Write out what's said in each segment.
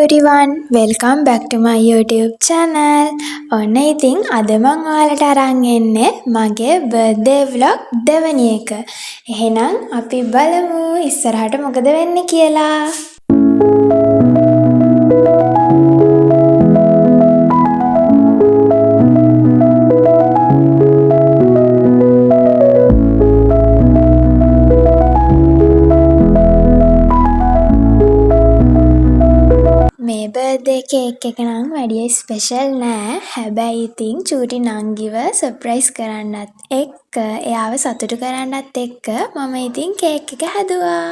everyone, welcome back to my YouTube channel. ඔන්න ඉතින් අද මං ඔයාලට අරන් එන්නේ මගේ birthday vlog දෙවැනි එක. එහෙනම් අපි බලමු ඉස්සරහට මොකද වෙන්නේ කියලා. මේ බර්ත්ඩේ කේක් එක නම් වැඩි ස්පෙෂල් නෑ. හැබැයි ඉතින් චූටි නංගිව සර්ප්‍රයිස් කරන්නත් එක්ක එයාව සතුටු කරන්නත් එක්ක මම ඉතින් කේක් එක හැදුවා.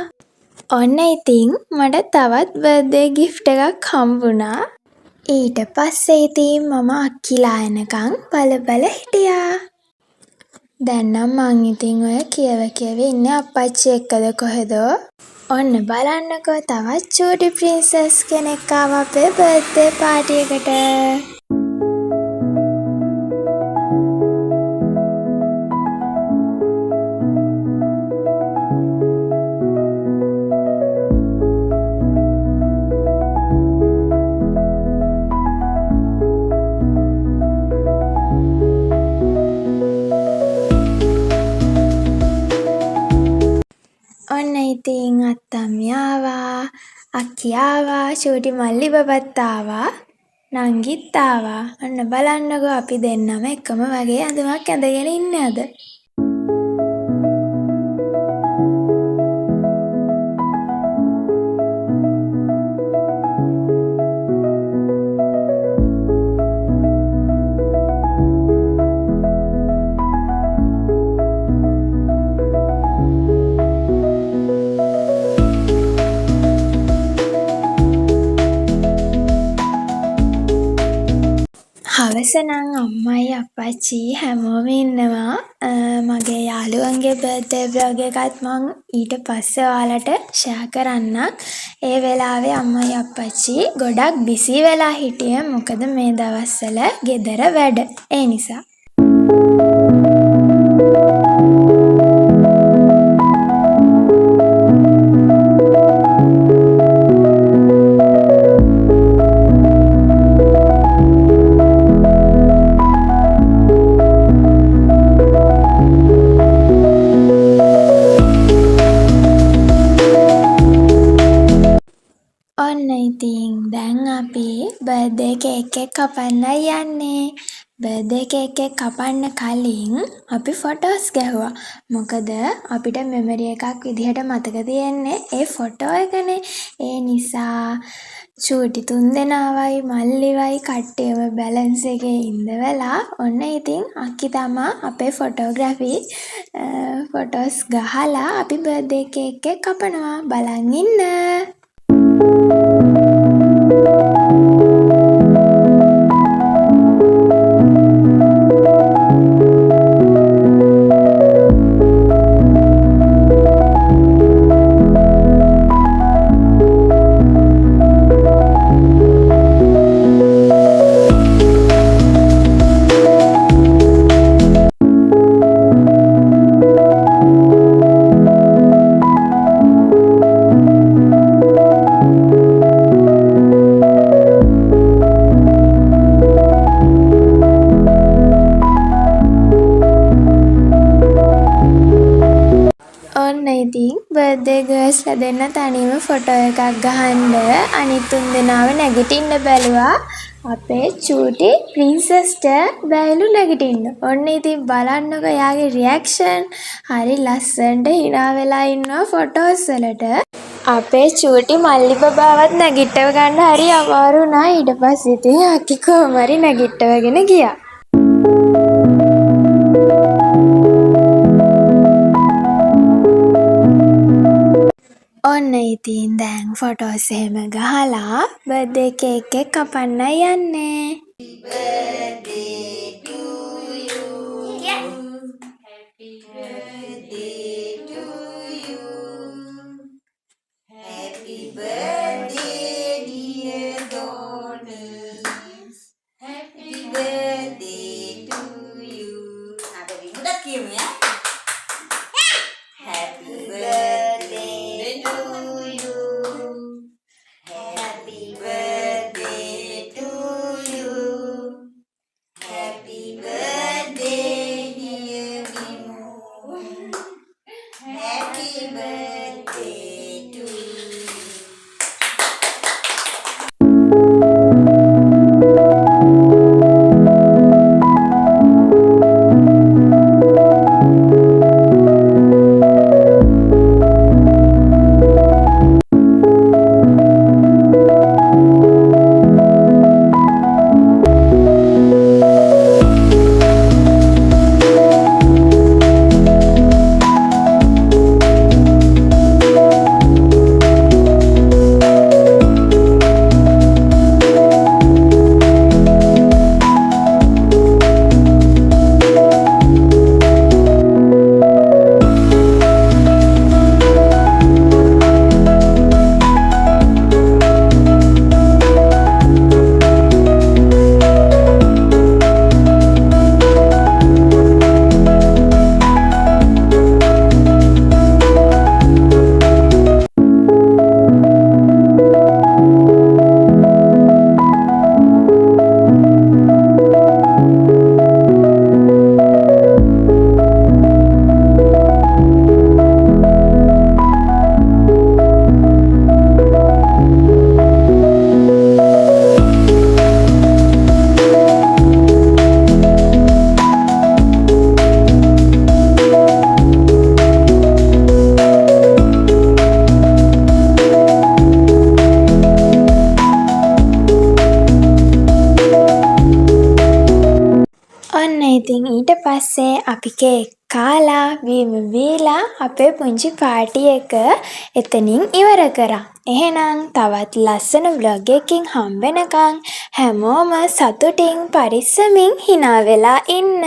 ඔන්න ඉතින් මට තවත් බර්ත්ඩේ ගිෆ්ට් එකක් හම්බුණා. ඊට පස්සේ ඉතින් මම අක්කිලා එනකන් බල හිටියා. දැන් නම් මං ඉතින් ඔය කියව ඉන්නේ අප්පච්චි එක්කද කොහෙදෝ. ඔන්න බලන්නකෝ තවත් චූටි ප්‍රින්සස් කෙනෙක් ආවා අපේ බර්ත්ඩේ පාටි එකට. ඔන්න ඉතින් අත්තම්මි ආවා, අක්කි ආවා, චූටි මල්ලි බබත් ආවා, නංගිත් ආවා. ඔන්න බලන්නකෝ අපි දෙන්නම එකම වගේ ඇඳුමක් ඇඳගෙන ඉන්නේ අද. හවස නම් අම්මයි අප්පච්චි හැමෝම ඉන්නවා. මගේ යාළුවන්ගේ බර්ත්ඩේ vlog එකත් මං ඊට පස්සේ ඔයාලට ෂෙයා කරන්නම්. ඒ වෙලාවේ අම්මයි අප්පච්චි ගොඩක් බිසි වෙලා හිටියේ. මොකද මේ දවස්වල ගෙදර වැඩ. ඒ නිසා. ඔන්න ඉතින් දැන් අපි බර්ත්ඩේ කේක් එක කපන්නයි යන්නේ. බර්ත්ඩේ කේක් එක කපන්න කලින් අපි ෆොටෝස් ගැහුවා. මොකද අපිට මෙමරි එකක් විදිහට මතක තියෙන්නේ ඒ ෆොටෝ එකනේ. ඒ නිසා චූටි 3 දෙනාවයි මල්ලිවයි කට්ටියම බැලන්ස් එකේ ඉඳවලා ඔන්න ඉතින් අක්කි තමා අපේ ෆොටෝග්‍රැෆි ෆොටෝස් ගහලා අපි බර්ත්ඩේ කේක් එක කපනවා. බලන් ඉන්න. ඔන්න ඉතින් බර්ත්ඩේ ගර්ල්ස්ලා දෙන්න තනියම ෆොටෝ එකක් ගහන්න අනිත් 3 දෙනාව නැගිටින්න බැලුවා. අපේ චූටි ප්‍රින්සස්ට බැලු නැගිටින්න. ඔන්න ඉතින් බලන්නකෝ එයාගේ රියැක්ෂන්. හරි ලස්සනට hina වෙලා ඉන්නවා ෆොටෝස් වලට. අපේ චූටි මල්ලි බබාවත් නැගිටව ගන්න හරි අමාරු වුණා. ඊට පස්සේ ඉතින් අක්කි කොහොම හරි නැගිටවගෙන ගියා. ඔන්න ඉතින් දැන් ෆොටෝස් එහෙම ගහලා බර්ත්ඩේ කේක් එක කපන්නයි යන්නේ. Happy birthday, dear Donis. Happy birthday to you. Ada di mudah Kim ya. Happy birthday to you. Happy birthday. ඉතින් ඊට පස්සේ අපි කේක් කාලා බීම බීලා අපේ පුංචි පාටි එක එතනින් ඉවර කරා. එහෙනම් තවත් ලස්සන vlog එකකින් හම්බෙනකන් හැමෝම සතුටින් පරිස්සමින් hina වෙලා ඉන්න.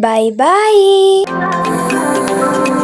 bye bye.